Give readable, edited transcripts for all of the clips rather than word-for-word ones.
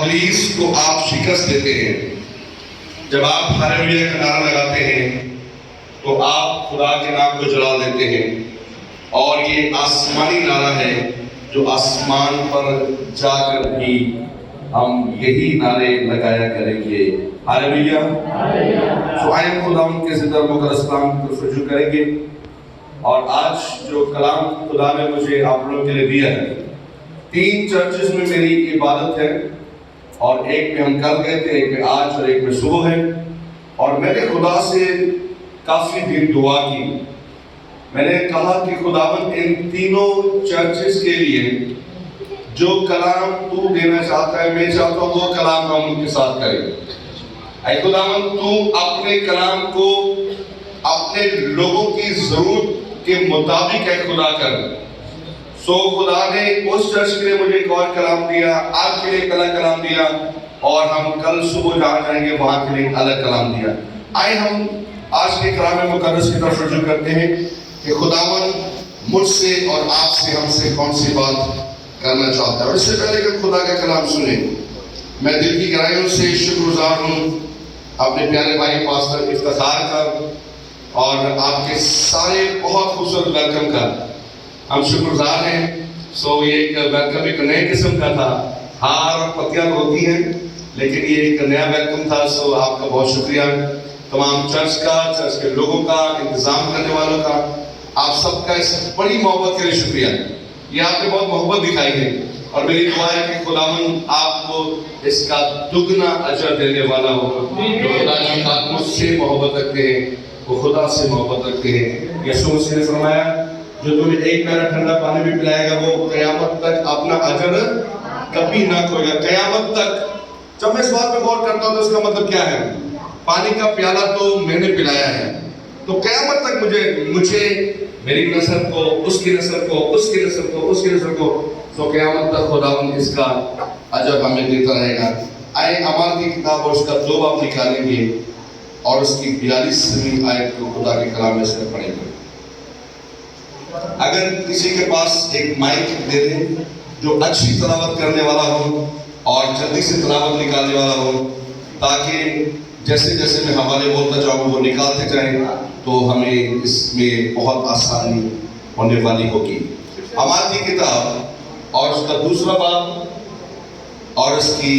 ابلیس کو آپ شکست دیتے ہیں. جب آپ ہاللویا کا نعرہ لگاتے ہیں تو آپ خدا کے نام کو جلا دیتے ہیں، اور یہ آسمانی نعرہ ہے جو آسمان پر جا کر بھی ہم یہی نعرے لگایا کریں گے. ہاللویا. تو آئیں خدا ان کے زندہ مقدس کلام کی طرف رجوع کریں گے. اور آج جو کلام خدا نے مجھے آپ لوگوں کے لیے دیا ہے، 3 چرچز میں میری عبادت ہے، اور ایک میں ہم کل گئے تھے، ایک میں آج، اور ایک میں صبح ہے. اور میں نے خدا سے کافی دن دعا کی. میں نے کہا کہ خداوند ان تینوں چرچز کے لیے جو کلام تو دینا چاہتا ہے، میں چاہتا ہوں وہ کلام ہم ان کے ساتھ کریں. اے خداوند تو اپنے کلام کو اپنے لوگوں کی ضرورت کے مطابق اے خدا کر. سو خدا نے اس چرچ کے لیے مجھے ایک اور کلام دیا، آپ کے لیے ایک الگ کلام دیا، اور ہم کل صبح جہاں جائیں گے وہاں کے لیے ایک الگ کلام دیا. آئے ہم آج کے کلام مقدس کی طرف رجوع کرتے ہیں کہ خداوند مجھ سے اور آپ سے، ہم سے کون سی بات کرنا چاہتا ہے. اور اس سے پہلے کہ خدا کا کلام سنیں، میں دل کی گہرائیوں سے شکر گزار ہوں اپنے پیارے بھائی پاسٹر افتخار کا، اور آپ کے سارے بہت خوبصورت ویلکم کا ہم شکر گزار ہیں. سو یہ ایک ویلکم ایک نئے قسم کا تھا. ہار اور پتیاں ہوتی ہیں، لیکن یہ ایک نیا ویلکم تھا. سو آپ کا بہت شکریہ، تمام چرچ کا، چرچ کے لوگوں کا، انتظام کرنے والوں کا، آپ سب کا اس بڑی محبت کے لیے شکریہ. یہ آپ نے بہت محبت دکھائی ہے، اور میری دعا ہے کہ خداوند آپ کو اس کا دگنا اجر دینے والا ہو. جو خدا کی بات مجھ سے محبت رکھتے ہیں وہ خدا سے محبت رکھتے ہیں. یسوع مسیح نے فرمایا جو تمہیں ایک پیالہ ٹھنڈا پانی بھی پلائے گا وہ قیامت تک اپنا اجر کبھی نہ کھوئے گا. قیامت تک. جب میں اس بات پہ غور کرتا ہوں تو اس کا مطلب کیا ہے؟ پانی کا پیالہ تو میں نے پلایا ہے، تو قیامت تک مجھے میری نسل کو، اس کی نسل کو، اس کی نسل کو، اس کی نسل کو، تو قیامت تک خداوند اس کا اجر ہمیں دیتا رہے گا. آئے اعمال کی کتاب اور اس کا 2 باب نکالیں گے اور اس کی 42ویں آیت کو خدا کے کلام میں سے پڑھیں گے. اگر کسی کے پاس ایک مائک دے دیں جو اچھی تلاوت کرنے والا ہو اور جلدی سے تلاوت نکالنے والا ہو، تاکہ جیسے جیسے میں حوالے بولتا جاؤں وہ نکالتے جائیں تو ہمیں اس میں بہت آسانی ہونے والی ہوگی. اعمال کی کتاب اور اس کا 2 باب اور اس کی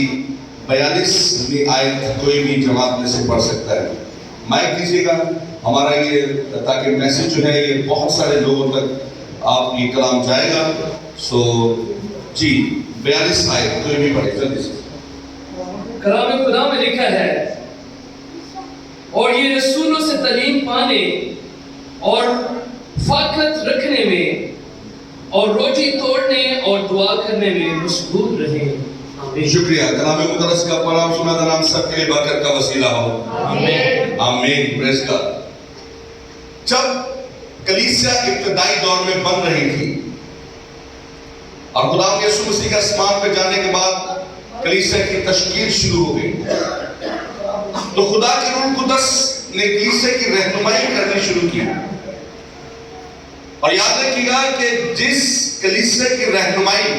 42ویں آیت کوئی بھی جماعت میں سے پڑھ سکتا ہے. مائک دیجیے گا ہمارا یہ، تاکہ میسج جو ہے یہ بہت سارے لوگوں تک آپ یہ کلام جائے گا. سو جی 42 آیت کوئی بھی پڑھے جلدی سے. کلام خدا میں لکھا ہے، اور یہ رسولوں سے تعلیم پانے اور فاقت رکھنے میں اور روٹی توڑنے اور دعا کرنے میں مشغول رہے. شکریہ. کلام مقدس کا پڑھا سنا نام سب کے لیے برکت کا وسیلہ ہو. آمین آمین. پریز گاڈ. جب کلیسیا ابتدائی دور میں بن رہی تھی اور خدا یسوع مسیح کا آسمان پہ جانے کے بعد کلیسیا کی تشکیل شروع ہو گئی، تو خدا کے روح القدس نے کلیسیا کی رہنمائی کرنی شروع کی. اور یاد رکھیے گا کہ جس کلیسیا کی رہنمائی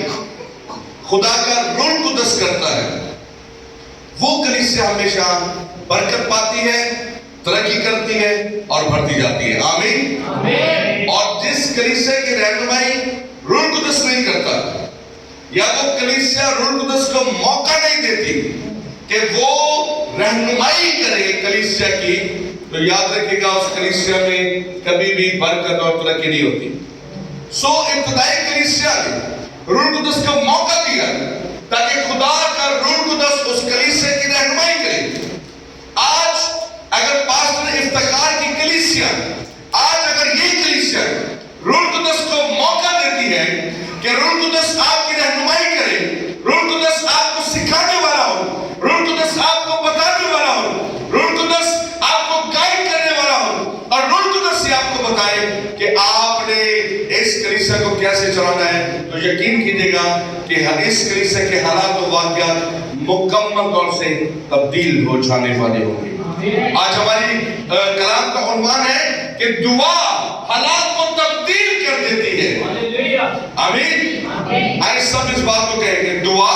خدا کا روح القدس کرتا ہے وہ کلیسیا ہمیشہ برکت پاتی ہے، ترقی کرتی ہے اور بڑھتی جاتی ہے. آمین آمین. اور جس کلیسیا کی رہنمائی روح القدس نہیں کرتا، یا وہ کلیسیا روح القدس کو موقع نہیں دیتی کہ وہ رہنمائی کرے کلیسیا کی، تو یاد رکھیے گا اس کلیسیا میں کبھی بھی برکت اور ترقی نہیں ہوتی. سو ابتدائی کلیسیا نے روح القدس کو موقع دیا تاکہ خدا کا روح القدس اس کلیسیا کی رہنمائی کرے. آج اگر پاسٹر افتخار کی کلیسیا، آج اگر یہ کلیسیا روح القدس کو موقع دیتی ہے کہ روح القدس آپ کی رہنمائی کرے، روح القدس آپ کو سکھانے والا ہو، روح القدس آپ کو بتانے والا ہو، روح القدس آپ کو گائیڈ کرنے والا ہو، اور روح القدس سے آپ کو بتائے کہ آپ نے اس کلیسیا کو کیسے چلانا ہے، تو یقین کیجیے گا کہ اس کلیسیا کے حالات و واقعات مکمل طور سے تبدیل ہو جانے والے ہوں گے. آج ہماری کلام کا عنوان ہے کہ دعا حالات کو تبدیل کر دیتی ہے. آمین. آئے سب اس بات کو کہیں کہ دعا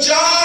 4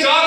4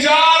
4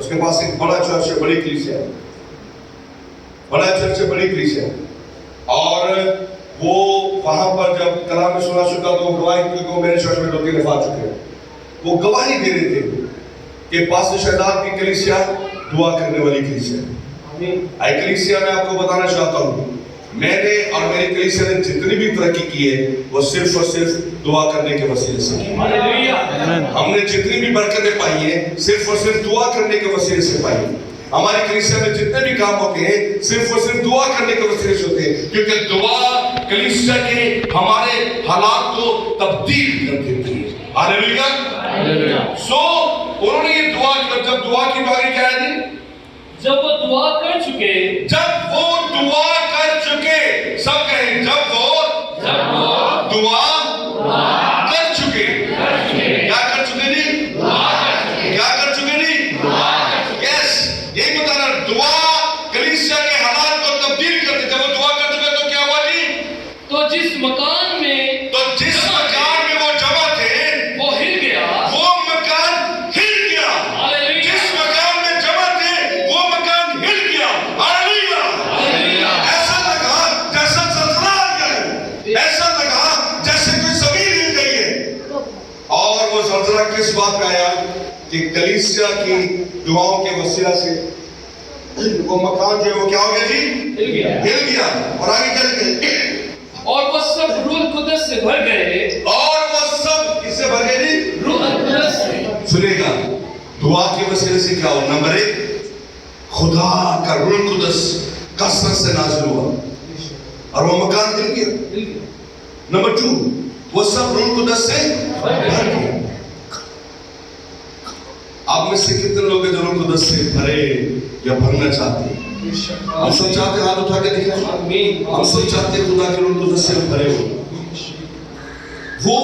اس کے پاس ایک بڑا چرچ ہے, بڑی کلیسیا ہے, بڑا چرچ ہے, بڑی کلیسیا ہے. اور وہ وہاں پر جب کلام میں سنا چکا تو وہ گواہی, کیونکہ وہ میرے چرچ میں 2-3 دفعہ آ چکے ہیں, وہ گواہی دے رہے تھے کہ پاسٹر شہزاد کی کلیسیا دعا کرنے والی کلیسیا ہے. کلیسیا میں آپ کو بتانا چاہتا ہوں, میں نے اور میری کلیسیا نے جتنی بھی ترقی کی ہے وہ صرف اور صرف دعا کرنے کے وسیلے سے کی. ہم نے جتنی بھی برکتیں پائی ہیں صرف اور صرف دعا کرنے کے وسیلے سے پائی ہیں. ہماری کلیسیا میں جتنے بھی کام ہوتے ہیں صرف اور صرف دعا کرنے کے وسیلے سے ہوتے ہیں, کیونکہ دعا کلیسیا کے ہمارے حالات کو تبدیل کر دیتی ہے. ہاللیلویا. سو انہوں نے یہ دعا کی, جب دعا کی باری کیا ہے جی, جب وہ دعا کر چکے, جب وہ دعا کر چکے, سب کہیں جب وہ دعا کر چکے. کیا کر چکے جی؟ کیا کر چکے جی؟ یس, یہی بتانا, دعا کلیسیا کے حالات کو تبدیل کرتے. جب وہ دعا کر چکے تو کیا ہوا جی؟ تو جس مکان میں وہ جمع تھے وہ ہل گیا. وہ مکان ہل گیا. جس مکان میں جمع تھے وہ مکان ہل گیا. ہاللیلویا. ایسا لگا جیسا زلزلہ آ گیا ہے, ایسا لگا جیسے کوئی زمین ہل گئی ہے. اور وہ زلزلہ کس بات پہ آیا کہ کلیسیا کی دعاؤں کے وسیلہ سے وہ مکان جو ہے وہ کیا ہو گیا جی؟ ہل گیا. اور آگے چل گئے, اور وہ سب روح القدس سے بھر گئے. اور وہ سب کس سے بھر گئے جی؟ روح القدس سے. سنے گا, دعا کے وسیلے سے کیا ہو؟ نمبر 1, خدا کا روح القدس کثرت سے نازل ہوا اور وہ مکان ہل گیا. نمبر 2, وہ سب روح القدس سے بھر گئے. آپ میں سے کتنے لوگ ہیں جو روح القدس سے بھرے یا بھرنا چاہتے ہیں؟ ہم سب چاہتے ہیں, ہاتھ اٹھا کے دکھائیں. ہم سب چاہتے ہیں خدا کے روح القدس سے بھرے ہو. وہ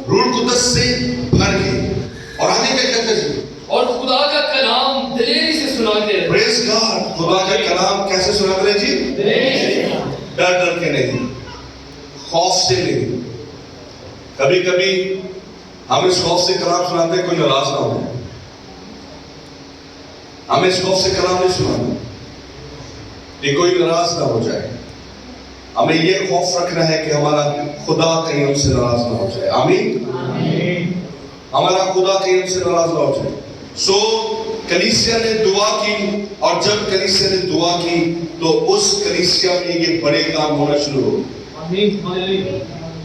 روح القدس سے بھر گئے. اور آگے کیا کہتے ہیں؟ اور خدا کا کلام دلیری سے سناتے رہے. پریز گاڈ. خدا کا کلام کیسے سناتے رہے جی؟ ڈر ڈر کے نہیں, خوف سے نہیں. کبھی کبھی ہم اس خوف سے کلام سناتے ہیں کوئی ناراض نہ ہو. ہمیں اس خوف سے کلام نہیں سنانا کہ کوئی ناراض نہ ہو جائے. ہمیں یہ خوف رکھنا ہے کہ ہمارا خدا کہیں ہم سے ناراض نہ ہو جائے. آمین. ہمارا خدا کہیں ہم سے ناراض نہ ہو جائے. سو کلیسیا نے دعا کی, اور جب کلیسیا نے دعا کی تو اس کلیسیا میں یہ بڑے کام ہونا شروع ہو.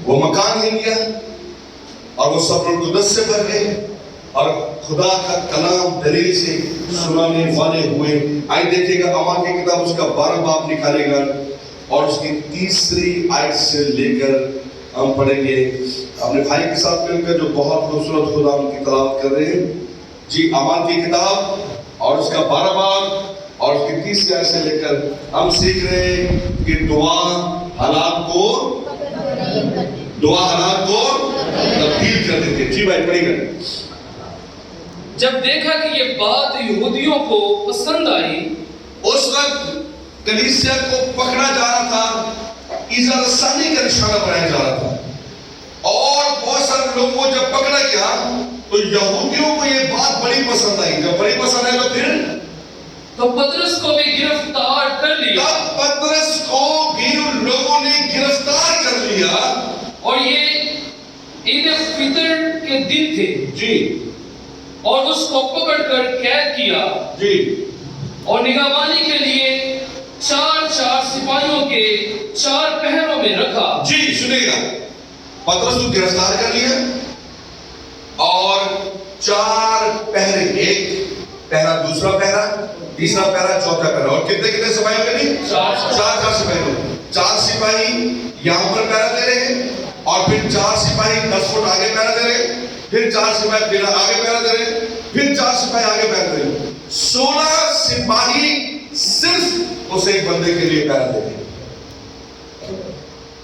وہ مکان ہل گیا اور وہ سب روح القدس سے بھر گئے اور خدا کا کلام دلیل سے سنانے والے ہوئے. آئے دیکھے گا, اعمال کی کتاب اس کا 12 باب نکالے گا اور اس کی 3 آیت سے لے کر ہم پڑھیں گے. اپنے بھائی کے ساتھ مل کر جو بہت خوبصورت خدا ان کی تلاوت کر رہے ہیں جی, اعمال کی کتاب اور اس کا 12 باب اور اس کی 30 آیت سے لے کر ہم سیکھ رہے ہیں کہ دعا حالات کو تبدیل کر دیتے. جی بھائی پڑھیں گے. جب دیکھا کہ یہ بات یہودیوں کو پسند آئی, اس وقت کلیسیا کو پکڑا جا رہا تھا, ایذا رسانی کا نشانہ بنایا جا رہا تھا, اور بہت سارے لوگوں کو جب پکڑا گیا تو یہودیوں کو یہ بات بڑی پسند آئی. جب بڑی پسند آئی تو پھر تو پطرس کو بھی گرفتار کر لیا. تب پطرس کو بھی ان لوگوں نے گرفتار کر لیا. اور یہ عید فطر کے دن تھے جی, اور اس کو پکڑ کر قید کیا جی, اور نگہبانی کے لیے 4 سپاہیوں کے 4 پہروں میں رکھا. جی سنیے گا, پطرس کو گرفتار کر لیا اور 4 پہرے, 1 پہرا, دوسرا پہرا, تیسرا پہرا, چوتھا پہرا, اور کتنے سپاہیوں کے لیے 4 سپاہیوں. 4 سپاہی یہاں پر پہرا دے رہے ہیں, اور پھر 4 سپاہی 10 فٹ آگے پہرا دے رہے ہیں, پھر 4 سپاہی پھر آگے پہرا دے رہے ہیں, پھر 4 سپاہی آگے پہرا دے رہے ہیں. 16 سپاہی صرف اس ایک بندے کے لیے پہرا دے رہے ہیں.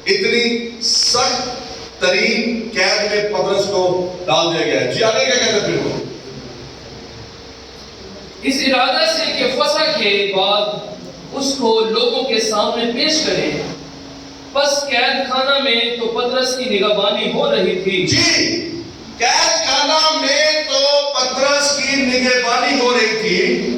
اتنی سخت ترین قید میں پطرس کو ڈال دیا گیا ہے. جی آگے کیا کہتے ہیں پھر وہ؟ اس ارادہ سے کہ فسح کے بعد اس کو لوگوں کے سامنے پیش کریں. بس قید خانہ میں تو پطرس کی نگہبانی ہو رہی تھی. جی, قید خانہ میں تو پطرس کی نگہبانی ہو رہی تھی.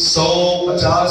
100, 50,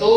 2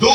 2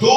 2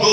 2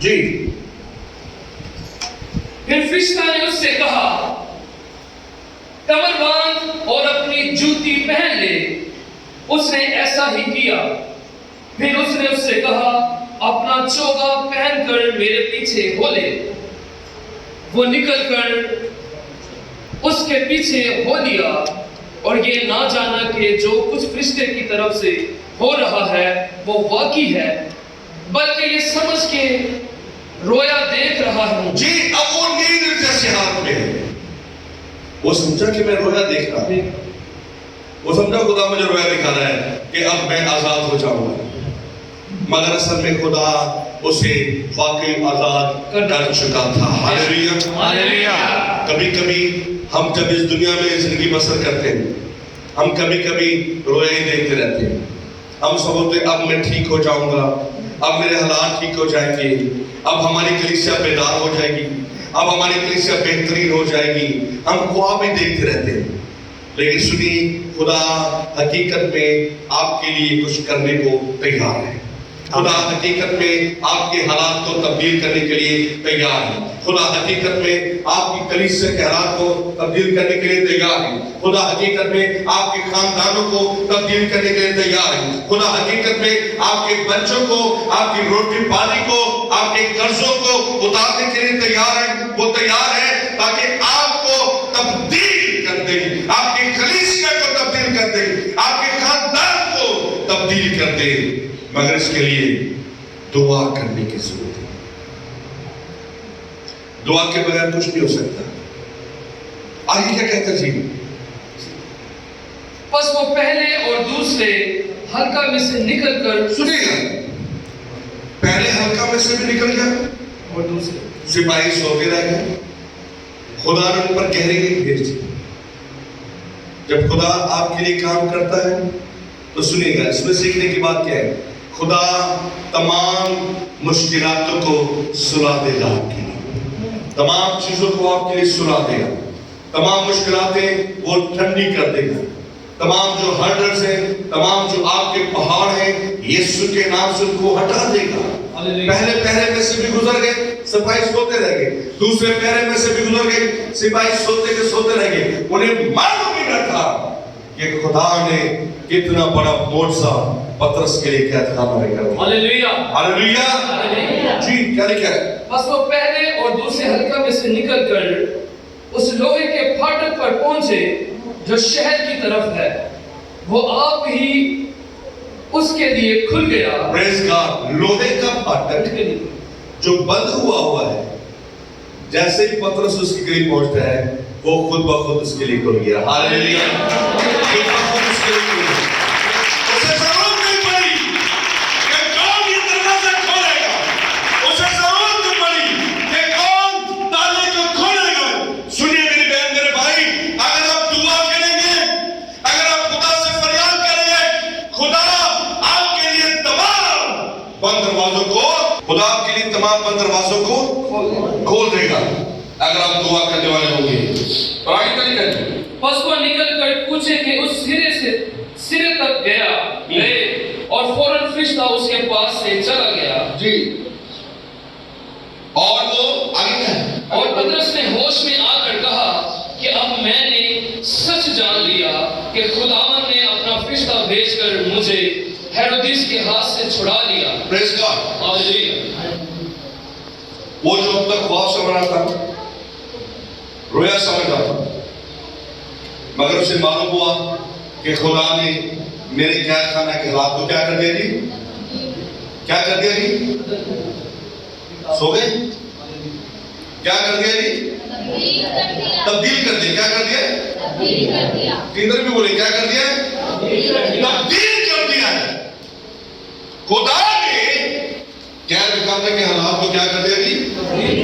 جی پھر فرشتہ نے اس سے کہا کمر باندھ اور اپنی جوتی پہن لے. اس نے ایسا ہی کیا. پھر اس نے اس سے کہا اپنا چوگا پہن کر میرے پیچھے ہو لے. وہ نکل کر اس کے پیچھے ہو لیا اور یہ نہ جانا کہ جو کچھ فرشتے کی طرف سے ہو رہا ہے وہ واقعی ہے بلکہ یہ سمجھ کے رویا دیکھ رہا ہوں. جی اب وہ نیند جیسے ہاتھ میں ہے. وہ سمجھا کہ میں رویا دیکھ رہا ہوں. وہ سمجھا خدا مجھے رویا دکھا رہا ہے کہ اب میں آزاد ہو جاؤں گا. مگر اصل میں خدا اسے واقعی آزاد کر چکا تھا. ہاللیلویا ہاللیلویا. کبھی کبھی ہم جب اس دنیا میں زندگی بسر کرتے ہیں ہم کبھی کبھی رویا ہی دیکھتے رہتے ہیں. ہم سمجھتے اب میں ٹھیک ہو جاؤں گا, اب میرے حالات ٹھیک ہو جائیں گے, اب ہماری کلیسیا بیدار ہو جائے گی, اب ہماری کلیسیا بہترین ہو جائے گی. ہم خواب ہی دیکھتے رہتے ہیں. لیکن سنیے خدا حقیقت میں آپ کے لیے کچھ کرنے کو تیار ہے. خدا حقیقت میں آپ کے حالات کو تبدیل کرنے کے لیے تیار ہے. خدا حقیقت میں آپ کی کلیسیا کے حالات کو تبدیل کرنے کے لیے تیار ہے. خدا حقیقت میں آپ کے خاندانوں کو تبدیل کرنے کے لیے تیار ہے. خدا حقیقت میں آپ کے بچوں کو, آپ کی روٹی پانی کو, آپ کے قرضوں کو اتارنے کے لیے تیار ہے. وہ تیار ہے تاکہ آپ کو تبدیل کر دے, آپ کی کلیسیا کو تبدیل کر دے, آپ کے خاندان کو تبدیل کر دے. مگر اس کے لیے دعا کرنے کی ضرورت ہے. دعا کے بغیر کچھ نہیں ہو سکتا. آگے کیا کہتا جی؟ پس وہ پہلے اور دوسرے حلقہ میں سے نکل کر, سنیے گا, پہلے حلقہ میں سے بھی نکل گیا اور دوسرے سپاہی سوتے رہ گئے. خدا نے ان پر گہری نہیں بھیج دی. جب خدا آپ کے لیے کام کرتا ہے تو سنیے گا, اس میں سیکھنے کی بات کیا ہے؟ خدا تمام مشکلاتوں کو سلا دے گا آپ کے لیے, تمام چیزوں کو آپ کے لیے سلا دے گا. تمام مشکلاتیں وہ ٹھنڈی کر دے گا. تمام جو ہرڈلز ہیں, تمام جو آپ کے پہاڑ ہیں, یسوع کے نام سے ان کو ہٹا دے گا. پہلے پہرے میں سے بھی گزر گئے, سپاہی سوتے رہ گئے. دوسرے پہرے میں سے بھی گزر گئے, سپاہی سوتے کے سوتے رہ گئے. انہیں معلوم ہی نہ تھا کہ خدا نے کتنا بڑا معجزہ پترس کے لیے کیا تھا ہمارے گھر میں. ہاللیلویا ہاللیلویا. جی کیا لکھا ہے؟ بس وہ پہلے اور دوسرے حلقہ میں سے نکل کر اس لوہے کے پھاٹک پر پہنچے جو شہر کی طرف ہے. وہ آپ ہی اس کے لیے کھل گیا. پریز گاڈ. لوہے کا پھاٹک جو بند ہوا ہے, جیسے ہی پترس اس کے قریب پہنچتا ہے وہ خود بخود اس کے لیے کھل گیا. ہاللیلویا. خود بخود اس کے لیے کھل گیا. اسے ضرورت نہیں پڑی کہ کون یہ دروازہ کھولے گا. اسے ضرورت نہیں پڑی کہ کون تالے کو کھولے گا. سنیے میری بہن میرے بھائی, اگر آپ دعا کریں گے, اگر آپ خدا سے فریاد کریں گے, خدا آپ کے لیے تمام بند دروازوں کو, خدا آپ کے لیے تمام بند دروازوں کو کھول دے گا اگر آپ دعا کرنے والے ہوں گے. اور آگے کیا لکھا ہے؟ پس وہ نکل کر پوچھے کہ اس سرے سے سرے تک گئے اور فوراً فرشتہ اس کے پاس سے چلا گیا. جی. اور وہ آگے کیا ہے؟ اور پترس نے ہوش میں آ کر کہا کہ اب میں نے سچ جان لیا کہ خداوند نے اپنا فرشتہ بھیج کر مجھے ہیرودیس کے ہاتھ سے چھڑا لیا. پریز گاڈ. ہاللیلویا. وہ جو اب تک خواب سمجھ رہا تھا, رویا سمجھ رہا تھا, مگر اسے معلوم ہوا کہ خدا نے میرے قید خانہ کے حالات کو کیا کر دیا جی؟ کیا کر دیا جی؟ سو گئے؟ کیا کر دیا جی؟ تبدیل کر دیا. کیا کر دیا؟ کدھر بھی بولے کیا کر دیا؟ تبدیل کر دیا ہے. خدا نے قید خانے کے حالات کو کیا کر دیا جی؟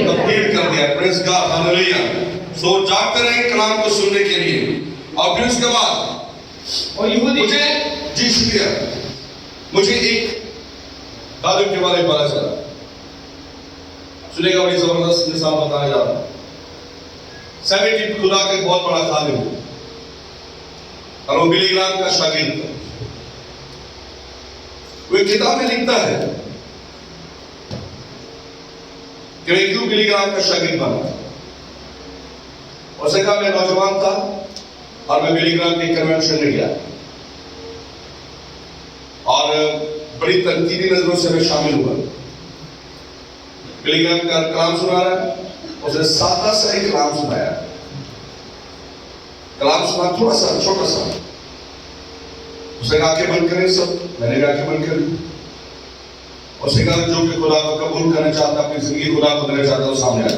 تبدیل کر دیا. پریز گاڈ. ہاللیلویا. سو جاگتے رہیں کلام کو سننے کے لیے. اور پھر اس کے بعد اور یہودی مجھے, جی شکریہ, مجھے ایک خادم کے بارے میں پتا چلا. سنے گا, بڑی زبردست مثال بتانے جا رہا ہوں. 70 خدا کا ایک بہت بڑا خادم ہے اور وہ بلی گرام کا شاگرد تھا. وہ ایک کتاب میں لکھتا ہے کہ میں کیوں بلی گرام کا شاگرد بنا. اس نے کہا میں نوجوان تھا اور میں بلی گرام کے کنونشن میں گیا اور بڑی تنقیدی نظروں سے میں شامل ہوا. بلی گرام کا کلام سنا رہا ہے. اس نے سادہ سا ایک کلام سنایا. کلام سنا تھوڑا سا چھوٹا سا. اس نے کہا کہ بند کریں سب. میں نے کہا کہ بند کریں. اس نے کہا جو کہ خدا کو قبول کرنا چاہتا اپنی زندگی خدا کو دینا چاہتا وہ سامنے آئے.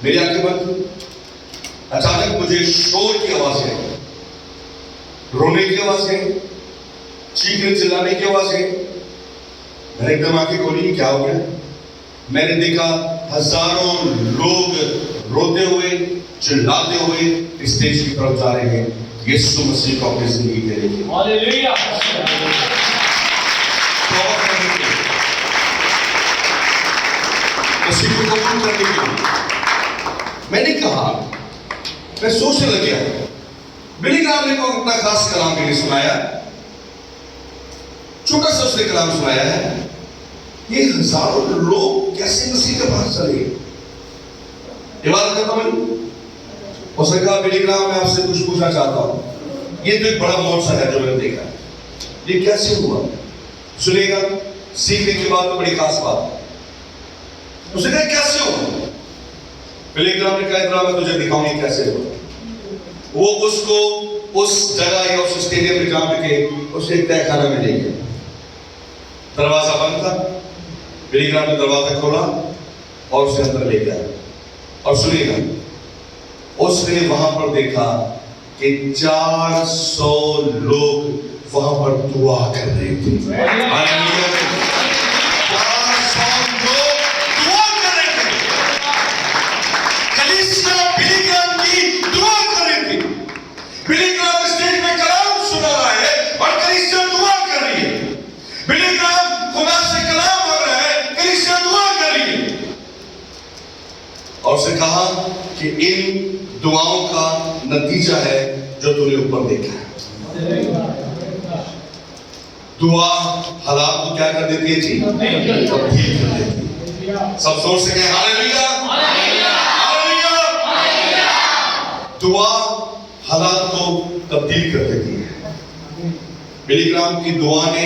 میری آنکھیں بند. اچانک مجھے شور کی آوازیں, رونے کی آوازیں, چیخنے چلانے کی آوازیں. میں نے ایک دم آنکھیں کھولی. کیا ہو گیا؟ میں نے دیکھا ہزاروں لوگ روتے ہوئے چلاتے ہوئے اسٹیج کی طرف جا رہے ہیں یسوع مسیح کو اپنی زندگی دے رہے ہیں. ہاللیلویا. مسیح کو قبول کرنے کے لیے میں نے کہا, میں سوچنے لگ گیا بلی گرام نے کو اپنا خاص کلام کے لیے سنایا, چھوٹا سا اس نے کلام سنایا ہے. یہ ہزاروں لوگ کیسے مسیح کے پاس چلے گئے؟ عبادت کرتا ہوں. اس نے کہا بلی گرام میں آپ سے کچھ پوچھنا چاہتا ہوں. یہ تو ایک بڑا معجزہ ہے جو میں نے دیکھا. یہ کیسے ہوا؟ سنیے گا, سیکھنے کی بات تو بڑی خاص بات ہے. اس نے کہا کیسے ہوا؟ بلی گرام نے کہا اتنا میں تجھے دکھاؤں گی کیسے ہوا. وہ اس کو اس جگہ یا اس اسٹیڈیم میں جا کے اسے ایک تہہ خانہ میں لے گیا. دروازہ بند تھا. بلی گرام نے دروازہ کھولا اور اسے اندر لے گیا. اور سنیے گا, اس نے وہاں پر دیکھا کہ 400 لوگ وہاں پر دعا کر رہے تھے. 400 لوگ دعا کر رہے تھے. کلیسیا بلی گرام کی دعا کر رہی تھی. بلی گرام اسٹیج میں کلام سنا رہا ہے اور کلیسیا دعا کر رہی ہے. بلی گرام خدا سے کلام ہو رہا ہے, کلیسیا دعا کر رہی ہے. اور اسے کہا کہ ان دعاؤں کا نتیجہ ہے جو تم نے اوپر دیکھا ہے. دعا حالات کو کیا کر دیتی ہے جی؟ تبدیل کر دیتی ہے. سب زور سے کہیں ہاللیلویا. دعا حالات کو تبدیل کر دیتی ہے. بلی گرام کی دعا نے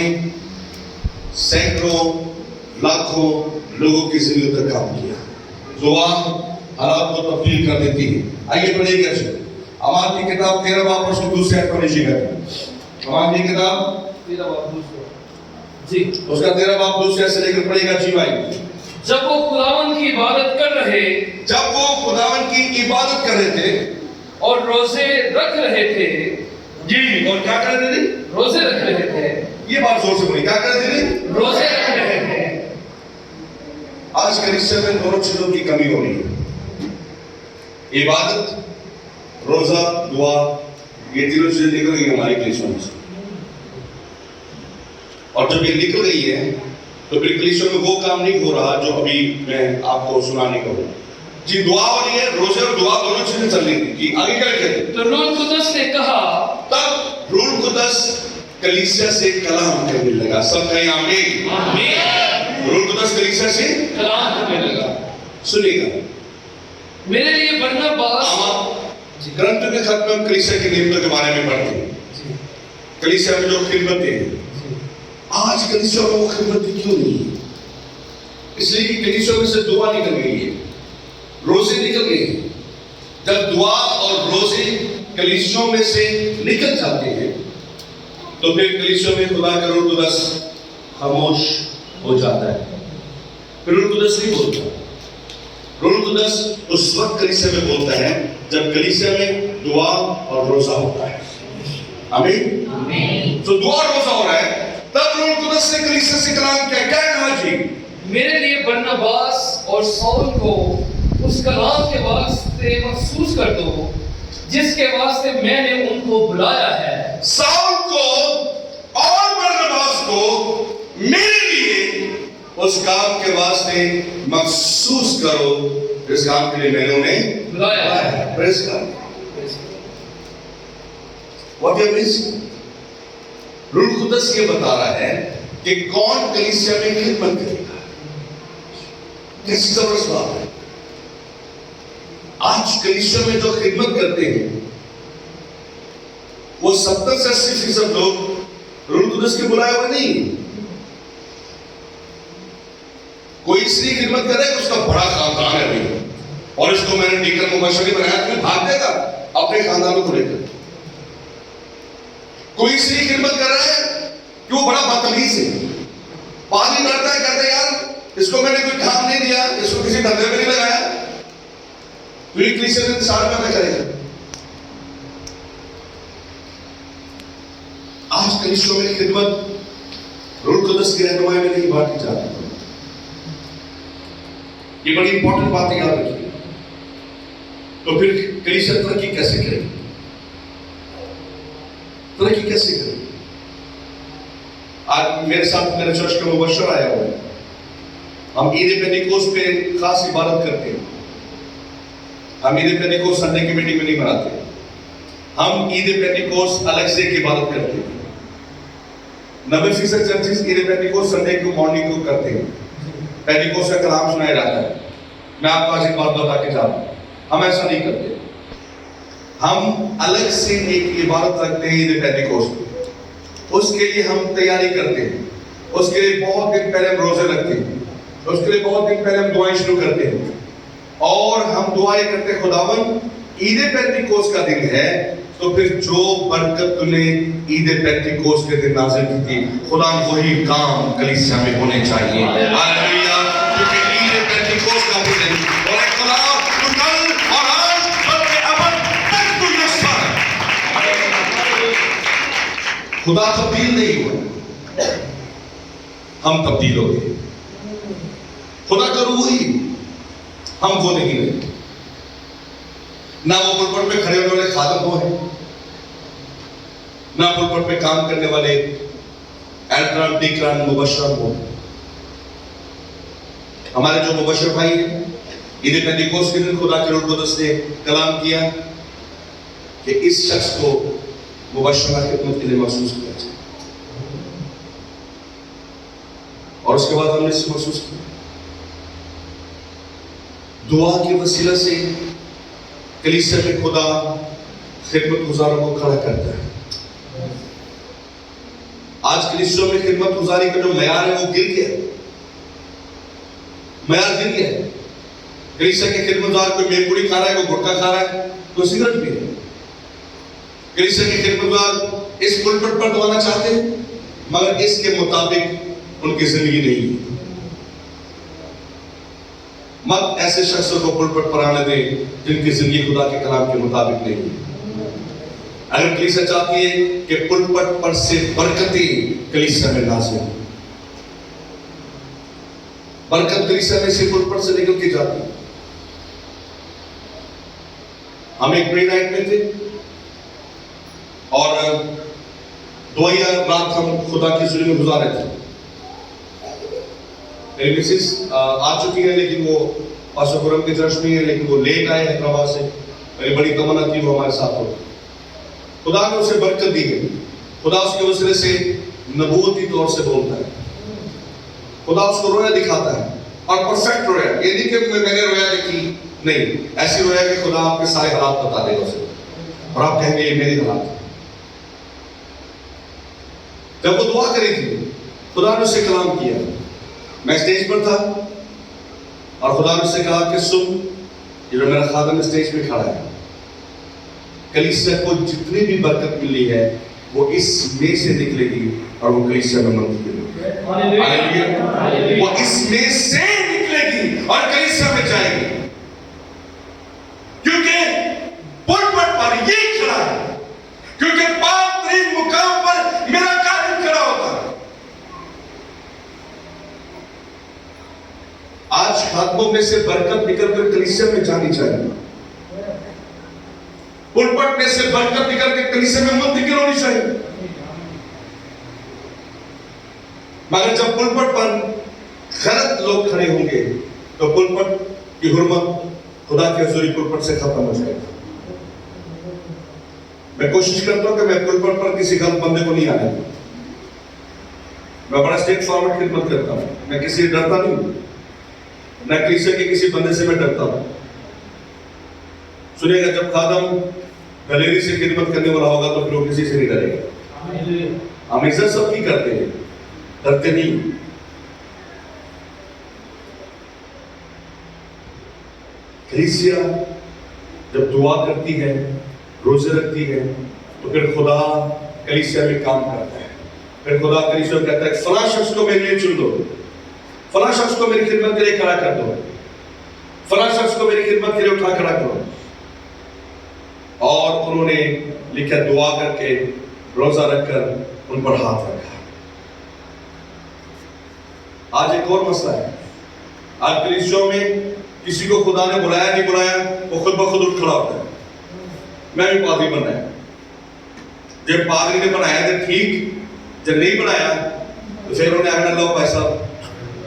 سینکڑوں لاکھوں لوگوں کی زندگی پر کام کیا. دعا حالات کو تبدیل کر دیتی ہے. آئیے پڑھیے گا. امال کی کتاب 13 باب اس کی دوسری آیت پڑھیے گا. امال کی کتاب 13 باب جی اس کا 13 باب دوسری آیت سے لے کر پڑھیے گا جی بھائی. جب وہ خداوند کی عبادت کر رہے تھے اور روزے رکھ رہے تھے. جی, اور کیا کر رہے تھے؟ روزے رکھ رہے تھے. یہ بات زور سے بولی. کیا کر رہے تھے؟ روزے رکھ رہے تھے. آج کلیسیا میں دونوں چیزوں کی کمی ہو رہی ہے. عبادت, روزہ, دعا, یہ تینوں چیزیں نکل گئی ہماری کلیسیوں میں سے. اور جب یہ نکل گئی ہے تو پھر کلیسیوں میں وہ کام نہیں ہو رہا جو ابھی میں آپ کو سنانے کا ہوں. جی دعا ہو رہی ہے, روزے اور دعا دونوں چیزیں چل رہی تھی. جی آگے کیا کہتے ہیں؟ تو روح القدس نے کہا. تب روح القدس کلیسیا سے کلام کرنے لگا. سب کہیں آمین. روح القدس کلیسیا سے کلام کرنے لگا. سنیے گا, میرے لیے برناباس. گرنتھ کے خط میں ہم کلیسیا کی نعمتوں کے بارے میں پڑھتے ہیں. کلیسیا میں جو خدمتیں ہیں, آج کلیسیا میں وہ خدمتیں کیوں نہیں ہیں؟ اس لیے کہ کلیسیا میں سے دعا نکل گئی ہے, روزے نکل گئے ہیں. جب دعا اور روزے کلیسیوں میں سے نکل جاتے ہیں تو پھر کلیسیوں میں خدا کا روح القدس خاموش ہو جاتا ہے. پھر روح القدس نہیں بولتا. روح القدس اس وقت کلیسیا میں بولتا ہے جب کلیسیا میں دعا اور روزہ ہوتا ہے. آمین. تو دعا اور روزہ ہو رہا ہے, تب روح القدس نے کلیسیا سے کلام کیا. کیا کہا جی؟ میرے لیے برناباس اور سول کو اس کلام کے واسطے مخصوص کر دو جس کے واسطے میں نے ان کو بلایا ہے. سول کو اور برناباس کو میرے لیے اس کام کے واسطے مخصوص کرو جس کام کے لیے میں نے انہیں بلایا ہے. پریس کر. واٹ اے مس. روح القدس یہ بتا رہا ہے کہ کون کلیسیا میں خدمت کرے گا. کیسی زبردست بات ہے. آج کلیسیا میں جو خدمت کرتے ہیں وہ 70 سے 80% لوگ روح القدس کے بلائے ہوئے نہیں. کوئی اس لیے خدمت کر رہا ہے کہ اس کا بڑا خاندان ہے ابھی اور اس کو میں نے ڈیکن مبشر بنایا تو بھاگ دے گا اپنے خاندانوں کو لے کر. کوئی اس لیے خدمت کر رہا ہے کہ وہ بڑا بدتمیز ہے, پانی لڑتا ہے, کہتا ہے یار اس کو میں نے کوئی کام نہیں دیا, اس کو کسی دھندے میں نہیں لگایا, تو یہ کلیسیا سے انتشار پیدا کرے گا. آج کلیسیوں میں خدمت روح القدس کی رہنمائی میں نہیں بانٹی جاتی. یہ بڑی امپورٹنٹ بات ہے, یاد رکھیے. تو پھر کلیسیا ترقی کیسے کرے گی؟ ترقی کیسے کرے گی؟ آج میرے ساتھ میرے چرچ کا مبشر آیا ہوا ہے. ہم عید پینتیکوست پہ خاص عبادت کرتے ہیں. ہم عید پینتیکوست سنڈے کی میٹنگ میں نہیں مناتے. ہم عید پینتیکوست الگ سے ایک عبادت کرتے ہیں. 90% چرچز عید پینتیکوست سنڈے کو مارننگ کو کرتے ہیں. پینتیکوست کا کلام سنایا جاتا ہے. میں آپ کو آج ایک بات بتا کے جا رہا ہوں, ہم ایسا نہیں کرتے. ہم الگ سے ایک عبادت رکھتے ہیں عید پینتیکوست. اس کے لیے ہم تیاری کرتے ہیں. اس کے لیے بہت دن پہلے ہم روزے رکھتے ہیں. اس کے لیے بہت دن پہلے ہم دعائیں شروع کرتے ہیں. اور ہم دعائیں کرتے ہیں خداوند عید پینتیکوست کا دن ہے تو پھر جو برکت تو نے عید پینتیکوست کے دن نازل کی تھی خدا وہی کام کلیسیا میں ہونے چاہیے. ہاللیلویا. کیونکہ عید پینتیکوست کا دن ہے اور ایک خدا تو کل اور آج بلکہ ابد تک تو یسر. خدا تبدیل نہیں ہوا, ہم تبدیل ہو گئے. خدا کا روح وہی, ہم وہ نہیں رہے. نہ وہ پلپٹ پہ کھڑے ہونے والے خادم وہ ہیں, نہ پلپٹ پہ کام کرنے والے ایلڈران ڈیکران مبشران وہ ہیں. ہمارے جو مبشر بھائی ہیں عید پینتیکوست کے دن خدا کے روح القدس نے کلام کیا کہ اس شخص کو مبشرانہ خدمت کے لیے محسوس کیا جائے, اور اس کے بعد ہم نے اسے محسوس کیا. دعا کے وسیلہ سے کلیسیا میں خدا خدمت گزاروں کو کھڑا کرتا ہے. آج کلیسیوں میں خدمت گزاری کا جو معیار ہے وہ گر گیا. معیار گر گیا. کلیسیا کے خدمت گزار کوئی میر پوری کھا رہا ہے, کوئی گٹکا کھا رہا ہے, کوئی سگریٹ پی رہا ہے. کلیسیا کے خدمت گزار اس پلپٹ پر دعانا چاہتے ہیں مگر اس کے مطابق ان کی زندگی نہیں ہے. مت ایسے شخصوں کو پلپٹ پر آنے دیں جن کی زندگی خدا کے کلام کے مطابق نہیں ہے. اگر کلیسیا چاہتی ہے کہ پلپٹ پر سے برکتیں کلیسیا میں نازل ہوں, برکت کلیسیا میں سے پلپٹ سے نکل کے جاتی ہے. ہم ایک پری نائٹ میں تھے اور دعائیہ رات ہم خدا کی حضوری میں گزارے تھے. میری مسز آ چکی ہے لیکن وہ پاسوپورم کے چرچ میں ہے, لیکن وہ لیٹ آئے حیدرآباد سے. میری بڑی تمنا تھی وہ ہمارے ساتھ ہو. خدا نے اسے برکت دی ہے. خدا اس کے وسیلے سے نبوتی طور سے بولتا ہے. خدا اس کو رویا دکھاتا ہے اور پرفیکٹ رویا. یہ نہیں کہ میں نے رویا دیکھی, نہیں, ایسی رویا کہ خدا آپ کے سارے حالات بتا دے گا اسے اور آپ کہیں گے یہ میری حالات ہے. جب وہ دعا کری تھی خدا نے اسے کلام کیا. میں اسٹیج پر تھا اور خدا نے اسے کہا کہ سن, یہ جو میرا خادم اسٹیج پہ کھڑا ہے, کلیسیا کو جتنی بھی برکت ملی ہے وہ اس میں سے نکلے گی اور وہ کلیسیا میں منتقل ہوگی. وہ اس میں سے نکلے گی اور کلیسیا میں جائے گی. کیونکہ پلپٹ پر یہ کھڑا ہے, کیونکہ پاک ترین مقام پر میرا کاہن کھڑا ہوتا ہے. آج خادموں میں سے برکت نکل کر کلیسیا میں جانی چاہیے. پلپٹ میں سے برکت نکل کے کلیسیا میں منتقل ہونی چاہیے. مگر جب پلپٹ پر غلط لوگ کھڑے ہوں گے تو پلپٹ کی حرمت خدا کی حضوری پلپٹ سے ختم ہو جائے گی. میں کوشش کرتا ہوں کہ میں پلپٹ پر کسی غلط بندے کو نہیں آنے دوں. میں بڑا اسٹیٹ فارورڈ خدمت کرتا ہوں, میں کسی سے ڈرتا نہیں ہوں. نہ کلیسیا کے کسی بندے سے میں ڈرتا ہوں. سنیے گا جب خادم دلیری سے خدمت کرنے والا ہوگا تو پھر وہ کسی سے نہیں ڈرے گا. ہم عزت سب کی کرتے ہیں, ڈرتے نہیں. کلیسیا جب دعا کرتی ہے, روزے رکھتی ہے, تو پھر خدا کلیسیا میں کام کرتا ہے. پھر خدا کلیسیا کو کہتا ہے فلاں شخص کو میرے لیے چن دو, فلاں شخص کو میری خدمت کے لیے کھڑا کر دو, فلاں شخص کو میری خدمت کے لیے اٹھا کھڑا کرو. اور انہوں نے لکھا دعا کر کے, روزہ رکھ کر ان پر ہاتھ رکھا. آج ایک اور مسئلہ ہے. آج کلیسیوں میں کسی کو خدا نے بلایا نہیں بلایا, وہ خود بخود اٹھ کھڑا ہوتا ہے, میں بھی پادری بننا ہے. جب پادری نے بنایا تو ٹھیک, جب نہیں بنایا تو پھر انہوں نے آگے لو بھائی صاحب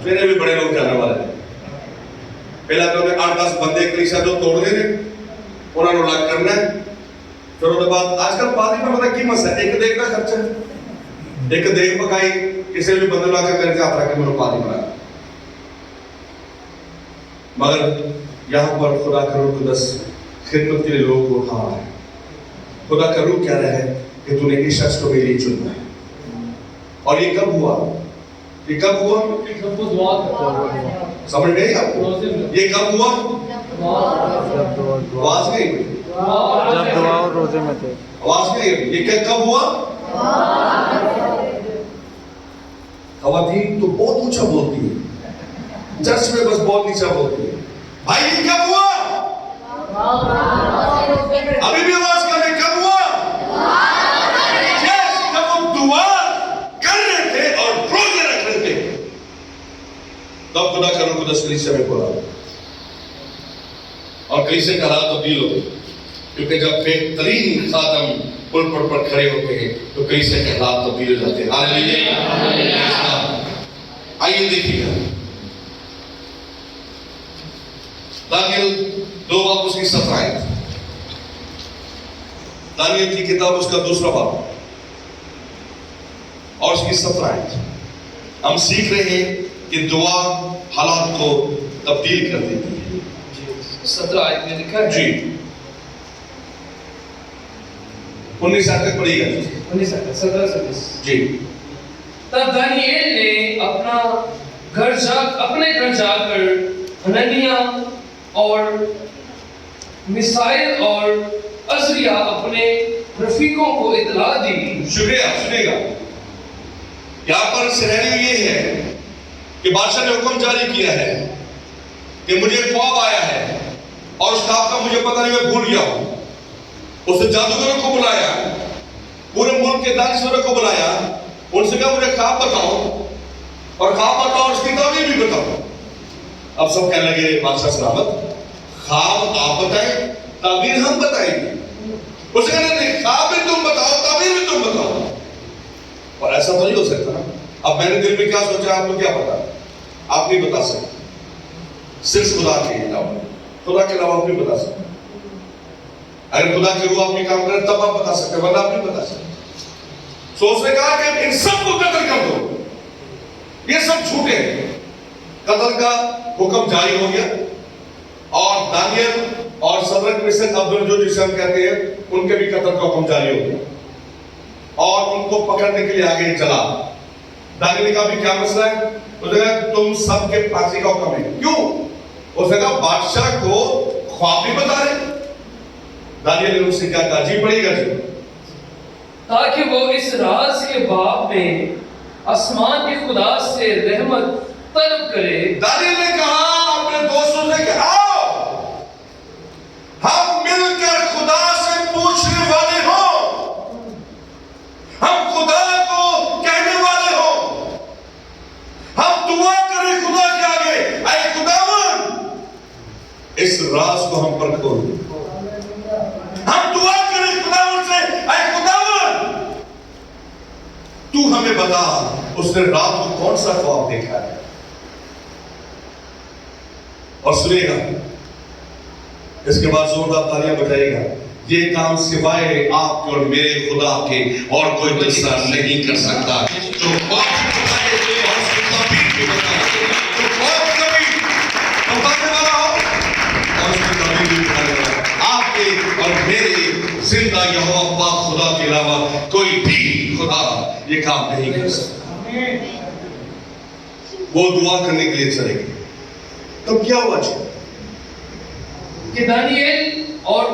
میرے بھی بڑے لوگ جانے والے ہیں. پہلا تو انہیں 8-10 بندے کلیسیا جو توڑنے نے انہوں نے الگ کرنا ہے. پھر اس کے بعد آج کل پادری میں پتہ کی مسئلہ ہے, ایک دیکھ کا خرچہ ہے, ایک دیکھ پکائی کسی بھی بندے لا کے ہاتھ رکھ کے میرے پادری بنایا. مگر یہاں پر خدا کا روح قدس خدمت کے لیے لوگوں کو اٹھا رہا ہے. خدا کا روح کہہ رہا ہے کہ تو نے اس شخص کو میرے لیے چننا ہے. اور یہ کب ہوا؟ یہ کب ہوا؟ سمجھ نہیں آپ کو؟ یہ کب ہوا؟ آواز نہیں ہوئی. جب دعا اور روزے میں تھے. آواز نہیں ہوئی. یہ کیا کب ہوا؟ خواتین تو بہت اونچا بولتی ہے, چرچ میں بس بہت نیچا بولتی ہے. بھائی یہ کب ہوا؟ ابھی بھی آواز کر رہے, کب ہوا؟ جب وہ دعا کر رہے تھے اور روزے رکھ رہے تھے تب خدا کا روح قدس کلیسیا میں بولا, اور کلیسیا کا حالات تبدیل ہو گئے. کیونکہ جب بہترین خادم پلپٹ پر کھڑے ہوتے ہیں تو کلیسیا کے حالات تبدیل ہو جاتے ہیں. ہاللیلویا. آئیے دیکھیے گا دانیل 2 باب اس کی 17 آیت. دانیل کی کتاب اس کا 2 باب اور اس کی 17 آیت. ہم سیکھ رہے ہیں کہ دعا حالات کو تبدیل کر دیتی ہے. 17 آیت میں لکھا ہے جی 19 آیت تک پڑھی گا. 19 آیت 17 سے 20. جی تب دانیل نے اپنے گھر جا کر حنانیہ اور میسائیل اور عزریا اپنے رفیقوں کو اطلاع دی. شکریہ. سنیے گا یہاں پر سینیریو یہ ہے کہ بادشاہ نے حکم جاری کیا ہے کہ مجھے خواب آیا ہے اور اس خواب کا مجھے پتہ نہیں, میں بھول گیا ہوں. اس نے جادوگروں کو بلایا, پورے ملک کے دانشوروں کو بلایا, ان سے کہا مجھے خواب بتاؤ اور خواب بتاؤ اور اس کی تعبیر بھی بتاؤ. اب سب کہنے لگے بادشاہ سلامت, خواب آپ بتائیں, تعبیر ہم بتائیں گے. اس نے کہا نہیں, خواب بھی تم بتاؤ, تعبیر بھی تم بتاؤ. اور ایسا تو نہیں ہو سکتا نا. اب میں نے دل میں کیا سوچا آپ کو کیا پتا, آپ نہیں بتا سکتے. صرف خدا کے علاوہ, خدا کے علاوہ آپ نہیں بتا سکتے. اگر خدا کے روح آپ نے کام کرے تب آپ بتا سکتے, ورنہ آپ نہیں بتا سکتے. سو اس نے کہا کہ ان سب کو قتل کر دو, یہ سب جھوٹے ہیں. قتل کا حکم جاری ہو گیا اور دانیل اور صدرک مسک عبدالجو جسے ہم کہتے ہیں ان کے بھی قتل کا حکم جاری ہو گیا اور ان کو پکڑنے کے لیے آگے چلا. دانیل نے کہا بھی کیا مسئلہ ہے؟ اس نے کہا تم سب کے پھانسی کا حکم ہے. کیوں؟ اس نے کہا بادشاہ کو خواب بھی بتا رہے. دانیل نے ان سے کیا کہا, جی پڑھیے گا جی. تاکہ وہ اس راز کے باب میں آسمان کے خدا سے رحمت طلب کرے. دانیل نے کہا اپنے دوستوں سے کہ آؤ ہم مل کر خدا سے پوچھنے والے ہوں, ہم خدا کو کہنے والے ہوں, ہم دعا کریں خدا کے آگے, اے خداوند اس راز کو ہم پر کھول دے. ہم دعا کریں خداوند سے, اے خداوند تو ہمیں بتا اس نے رات کو کون سا خواب دیکھا ہے. اور سنیے گا اس کے بعد زوردار تالیاں بجائے گا. یہ کام سوائے آپ کے اور میرے خدا کے اور کوئی دوسرا نہیں کر سکتا. جو خواب بتائے اور اس کی تعبیر بھی بتائے, جو خواب کبھی یہ کام نہیں کر سکتا. وہ دعا کرنے کے لیے چلے گئے. تب کیا ہوا جی کہ دانیال اور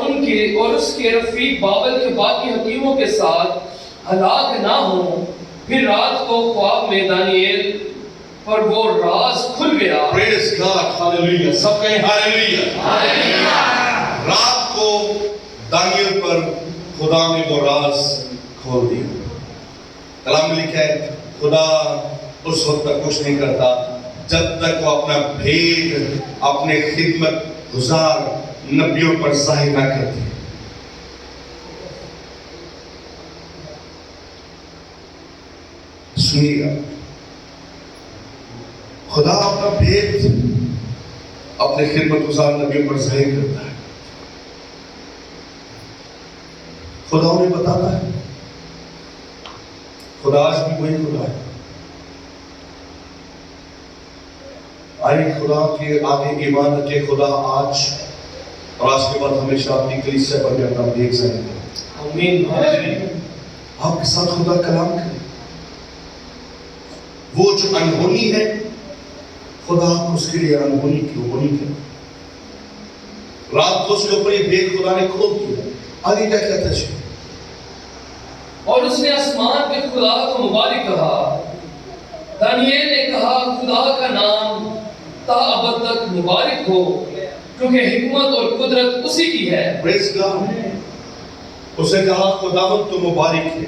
اس کے رفیق بابل کے باقی حکیموں کے ساتھ ہلاک نہ ہوں. پھر رات کو خواب میں دانیال پر وہ راز کھل گیا. پریز گاڈ, ہاللویا, سب کہیں ہاللویا. رات کو دانیال پر خدا نے وہ راز کھول دیا. کلام میں لکھا ہے خدا اس وقت تک کچھ نہیں کرتا جب تک وہ اپنا بھید اپنے خدمت گزار نبیوں پر ظاہر نہ کرتے. سنیے گا, خدا اپنا بھید اپنے خدمت گزار نبیوں پر ظاہر کرتا ہے. خدا انہیں بتاتا ہے. خدا آج بھی وہی خدا ہے. آئیے خدا کے آگے ایمان رکھے. خدا آج اور آج کے بعد ہمیشہ اپنی کلیسیا پر بھی اپنا دیکھ ظاہر کرے. آمین. آپ کے ساتھ خدا کلام کرے. وہ جو انہونی ہے خدا آپ اس کے لیے انہونی کرے. رات کو اس کے اوپر یہ بھید خدا نے کھول دیا. آگے کیا کہتا ہے؟ اور اس نے آسمان کے خدا کو مبارک کہا. دانیال نے کہا خدا کا نام تا ابد تک مبارک ہو کیونکہ حکمت اور قدرت اسی کی ہے. پریز گاڈ. اسے کہا خداوند تو مبارک ہے,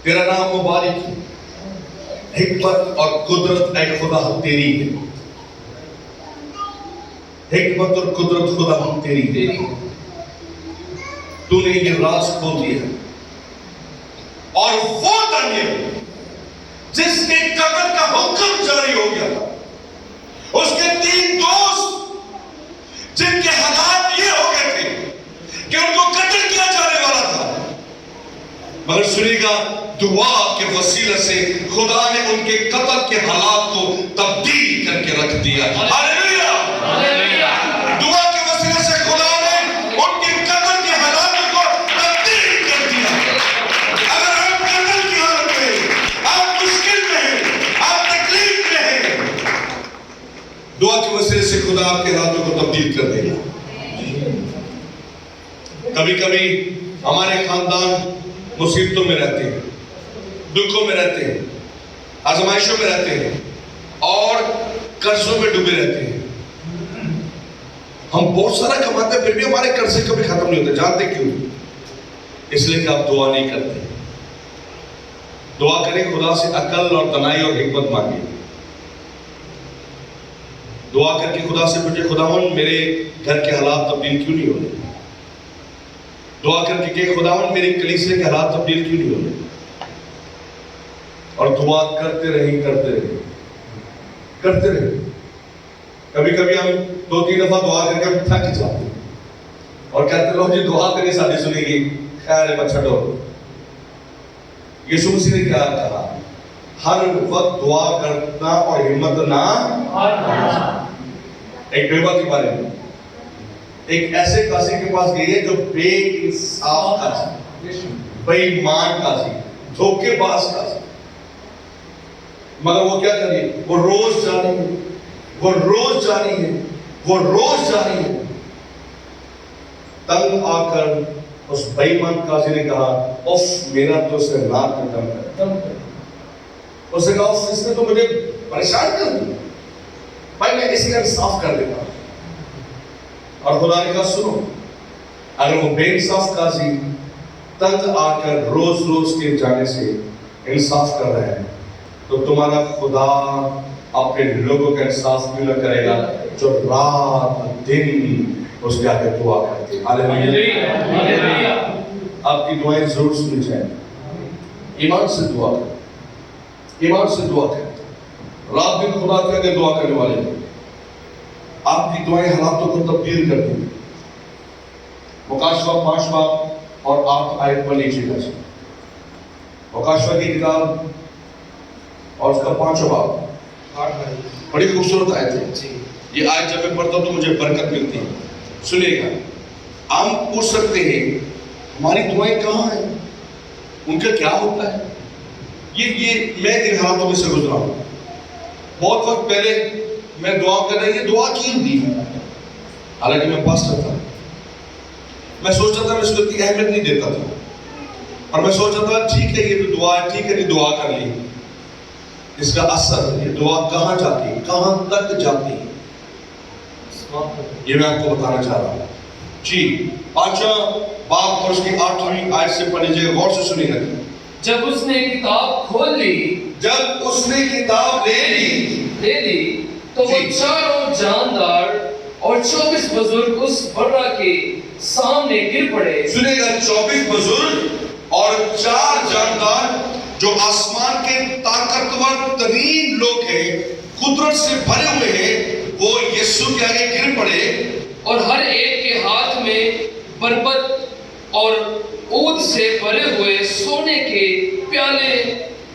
تیرا نام مبارک ہے, حکمت اور قدرت اے خدا تیری ہے. حکمت اور قدرت خدا تیری ہے. تو نے یہ راز کھول دیا. اور وہ دانیال جس کے قتل کا حکم جاری ہو گیا تھا, اس کے 3 دوست جن کے حالات یہ ہو گئے تھے کہ ان کو قتل کیا جانے والا تھا, مگر سنیے گا دعا کے وسیلے سے خدا نے ان کے قتل کے حالات کو تبدیل کر کے رکھ دیا. ہاللویا. دعا کے وسیلے سے خدا نے ان کے قتل کے حالات کو تبدیل کر دیا. اگر آپ قتل کی حالت میں, آپ مشکل میں ہیں, آپ تکلیف میں ہیں, دعا کے وسیلے سے خدا آپ کے حالاتوں کو تبدیل کر دے گا. کبھی کبھی ہمارے خاندان مصیبتوں میں رہتے ہیں, دکھوں میں رہتے ہیں, آزمائشوں میں رہتے ہیں اور قرضوں میں ڈوبے رہتے ہیں. ہم بہت سارا کماتے ہیں پھر بھی ہمارے قرضے کبھی ختم نہیں ہوتے. جانتے کیوں؟ اس لیے کہ آپ دعا نہیں کرتے. دعا کریں, خدا سے عقل اور دانائی اور حکمت مانگیں. دعا کر کے خدا سے پوچھے خداوند میرے گھر کے حالات تبدیل کیوں نہیں ہو رہے. دعا کر کے کہ خداوند میری کلیسیا کے حالات تبدیل کیوں نہیں ہو رہے. اور دعا کرتے رہے. کبھی کبھی ہم 2-3 دفعہ دعا کر کے ہم تھک جاتے ہیں اور کہتے لوگ جی دعا کریں ساری سنے گی, خیر ہے چھڈو. یسوع مسیح نے کیا کہا؟ ہر وقت دعا کرنا اور ہمت نہ ہارنا. ایک بیوہ کے بارے میں, ایک ایسے قاضی کے پاس گئی ہے جو بے انصاف قاضی, بے ایمان قاضی, دھوکے باز قاضی. مگر وہ کیا کر رہی ہے؟ وہ روز جا رہی ہے. تنگ آ کر اس بے ایمان قاضی نے کہا اف میرا تو سے رات میں دم کر. اس نے کہا اس نے تو مجھے پریشان کر دیا, بھائی میں اس کا انصاف کر دیتا ہوں. اور خدا نے کہا سنو, اگر وہ بے انصاف قاضی تنگ آ کر روز کے جانے سے انصاف کر رہے ہیں تو تمہارا خدا اپنے لوگوں کا انصاف کیوں نہ کرے گا جو رات دن اس کے آگے دعا کرتے ہیں. ہاللویا. آپ کی دعائیں ضرور سنی جائیں. ایمان سے دعا کریں. رات دن خدا کے آگے دعا کرنے والے ہیں. آپ کی دعائیں حالاتوں کو تبدیل کرتی ہیں. مکاشفہ 5 باب اور 8 آیت پر لیجیے گا. مکاشفہ کی کتاب اور اس کا 5 باب بڑی خوبصورت آیت ہے. یہ آیت جب میں پڑھتا ہوں تو مجھے برکت ملتی ہے. سنیے گا, ہم پوچھ سکتے ہیں ہماری دعائیں کہاں ہیں. ان کا کیا ہوتا ہے؟ یہ میں ان حالاتوں میں سے گزرا ہوں. بہت وقت پہلے میں دعا کر رہا یہ دعا کیوں دی ہے؟ حالانکہ میں پاسٹر تھا. میں سوچتا تھا میں اس کو اتنی اہمیت نہیں دیتا تھا، اور میں سوچتا تھا ٹھیک ہے یہ تو دعا ہے، ٹھیک ہے یہ دعا کر لی، اس کا اثر یہ دعا کہاں جاتی ہے، کہاں تک جاتی ہے، یہ میں آپ کو بتانا چاہ رہا ہوں. جی 5واں باب اور اس کی 8ویں آیت سے پڑھ لیجیے، غور سے سنیے گا. جب اس نے کتاب کھول لی، جب اس نے کتاب لے لی تو وہ چاروں جاندار اور 24 بزرگ اس برہ کے سامنے گر پڑے. سنے گا، 24 بزرگ اور 4 جاندار جو آسمان کے طاقتور ترین لوگ ہیں، قدرت سے بھرے ہوئے ہیں، وہ یسوع کے آگے گر پڑے. اور ہر ایک کے ہاتھ میں بربط اور عود سے بھرے ہوئے سونے کے پیالے.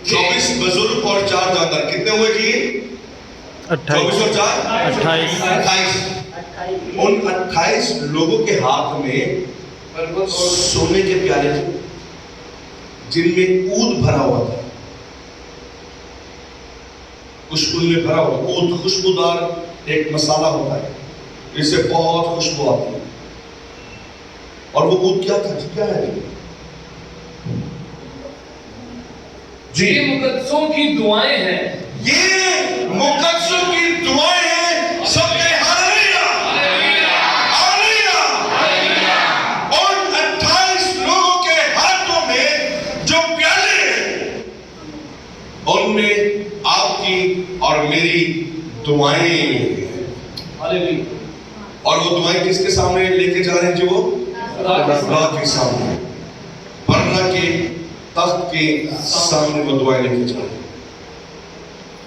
24 بزرگ اور 4 جاندار کتنے ہوئے جی؟ 24 اور 4 28. ان 28 لوگوں کے ہاتھ میں سونے کے پیالے تھے جن میں عود بھرا ہوا تھا. کچھ ان میں بھرا ہوا. عود خوشبودار ایک مسالہ ہوتا ہے جس سے بہت خوشبو آتی ہے. اور وہ عود کیا تھا؟ کیا ہے جی؟ یہ مقدسوں کی دعائیں ہیں. یہ مقدسوں کی دعائیں ہیں. سب کے ہاللویا ہاللویا. ان 28 لوگوں کے ہاتھوں میں جو پیالے ہیں ان میں آپ کی اور میری دعائیں ہیں. اور وہ دعائیں کس کے سامنے لے کے جا رہے ہیں؟ جو وہ خدا کے سامنے، برہ کے تخت کے سامنے وہ دعائیں لے کے جا رہے ہیں.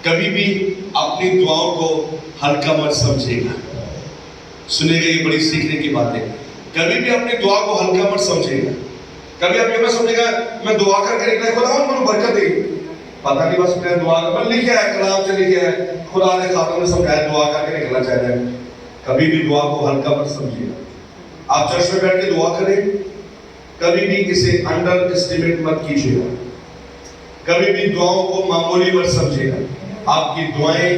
کبھی بھی اپنی دعاؤں کو ہلکا مت سمجھے گا. سنے گا، یہ بڑی سیکھنے کی بات ہے. کبھی بھی اپنی دعا کو ہلکا مت سمجھے گا. کبھی آپ یہ مت سمجھے گا میں دعا کر کے نکلا خدا مجھے برکت دے. پتہ نہیں بس میں دعا کر لکھا ہے، کلام سے لکھا ہے، خدا نے خاتم نے سمجھایا دعا کر کے نکلنا چاہتا ہے. کبھی بھی دعا کو ہلکا مت سمجھیے گا. آپ چرچ میں بیٹھ کے دعا کریں، کبھی بھی اسے انڈر اسٹیمیٹ مت کیجیے گا. کبھی بھی دعاؤں کو معمولی مت سمجھیے گا. آپ کی دعائیں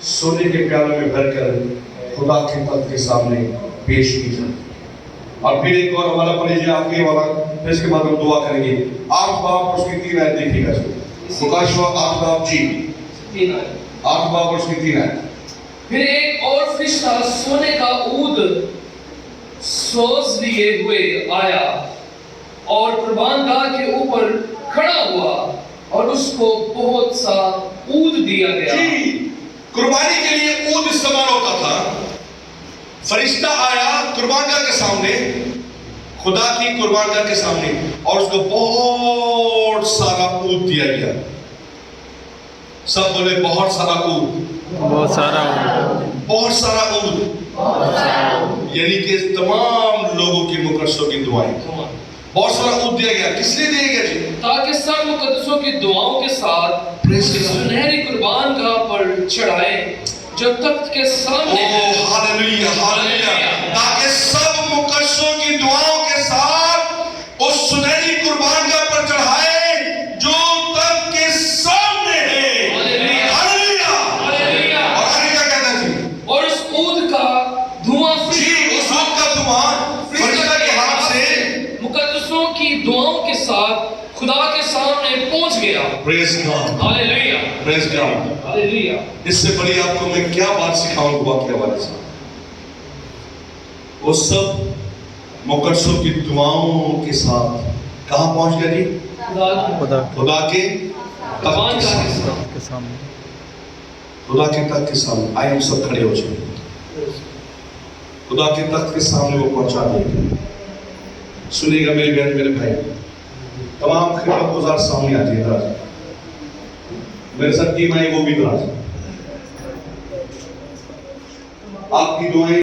سونے کے پیالوں میں بھر کر خدا کے تخت کے سامنے پیش کی جائیں. اور پھر ایک اور حوالہ پڑھ لیجیے آخری والا، پھر اس کے بعد ہم دعا کریں گے. 8 باب اور اس کی 3 آیت دیکھیے گا. مکاشفہ 8 باب جی 8 باب اور اس کی 3 آیت. پھر ایک اور فرشتہ سونے کا عود سوز لیے ہوئے آیا اور قربان گاہ کے اوپر کھڑا ہوا اور اس کو بہت سا عود دیا گیا. جی قربانی کے لیے عود استعمال ہوتا تھا. فرشتہ آیا قربان گاہ کے سامنے، خدا کی قربان گاہ کے سامنے، اور اس کو بہت سارا عود دیا گیا. سب بولے بہت سارا عود. بہت سارا بہت سارا عود، یعنی کہ تمام لوگوں کی مقدسوں کی دعائیں. بہت سارا عود دیا گیا. کس لیے دیا گیا جی؟ تاکہ سب مقدسوں کی دعاؤں کے ساتھ سنہری قربان گاہ پر چڑھائے جو تخت کے سامنے ہے. Hallelujah hallelujah. تاکہ سب مقدسوں کی دعاؤں کے ساتھ اس سنہری قربان گاہ پر چڑھائے جو تخت کے سامنے ہے. ہاللویا. اور آگے کیا کہتا ہے جی؟ اور اس عود کا دھواں جی اس عود کا دھواں فرشتہ کے ہاتھ سے مقدسوں کی دعاؤں کے ساتھ خدا کے سامنے پہنچ گیا. پریز گاڈ ہاللویا پریز گاڈ. ہاللویا. اس سے بڑی آپ کو میں کیا بات سکھاؤں دعا کے حوالے سے؟ وہ سب مقدسوں کی دعاؤں کے ساتھ کہاں پہنچ گیا جی؟ خدا کے تخت کے سامنے. خدا کے تخت کے سامنے. آئے ہم سب کھڑے ہو جائیں. خدا کے تخت کے سامنے وہ پہنچا دے. سنیے گا میری بہن میرے بھائی، تمام خدمت گزار سامنے آ جائے. ادھر میرے ساتھ ٹیم آئی، وہ بھی ادھر آ جائے. آپ کی دعائیں